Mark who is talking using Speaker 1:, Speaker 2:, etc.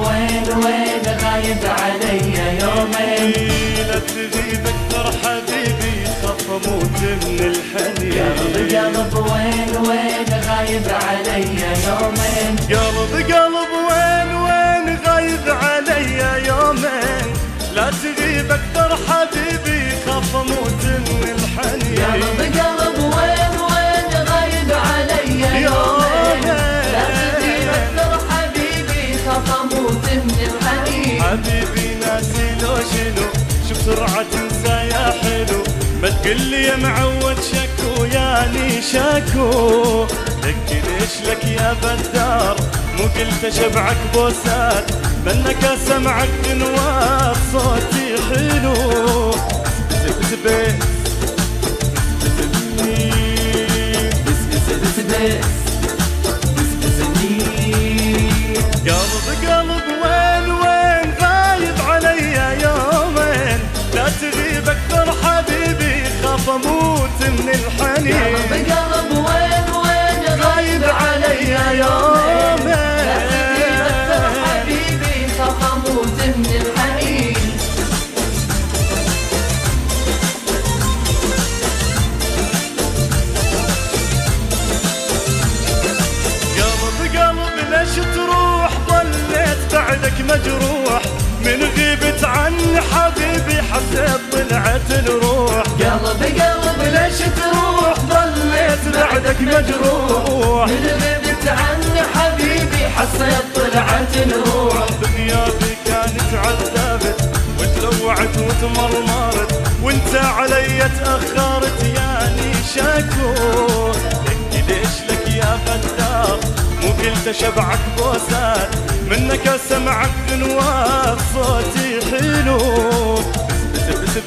Speaker 1: وين غايب علي يومين.
Speaker 2: لا تغيب اكثر حبيبي خاف اموت من الحنين.
Speaker 1: قلب وين غايب علي يومين.
Speaker 2: قلب وين غايب علي يومين. لا تغيب اكثر حبيبي خاف اموت من الحنين.
Speaker 1: قلب وين غايب علي يومين. لا تغيب اكثر حبيبي خاف اموت من الحنين.
Speaker 2: حبيبي ناسي لو شنو شو بسرعة تنسى يا حلو. ما تقلي يا معود شكو ياني شكو. لك ليش لك يا بدار مو قلت اشبعك بوسات. منك اسمعك دنوات صوتي حلو. قلب وين غايب علي يومين. لا تغيب اكثر حبيبي خاف اموت من الحنين.
Speaker 1: قلب وين غايب علي يومين. لا تغيب اكثر حبيبي خاف اموت من الحنين.
Speaker 2: قلب ليش تروح ظليت بعدك مجروح. من غيبت عني حبيبي حسيت طلعت الروح.
Speaker 1: قلب ليش تروح ظليت بعدك مجروح. من غيبت عني حبيبي حسيت طلعت الروح.
Speaker 2: بغيابي كانت عذبت وتلوعت وتمرمرت. وانت علي تأخرت ياني شكو. لك ليش لك يا بدار مو قلت اشبعك بوسات. منك اسمعك غنوات صوتي حلو. بس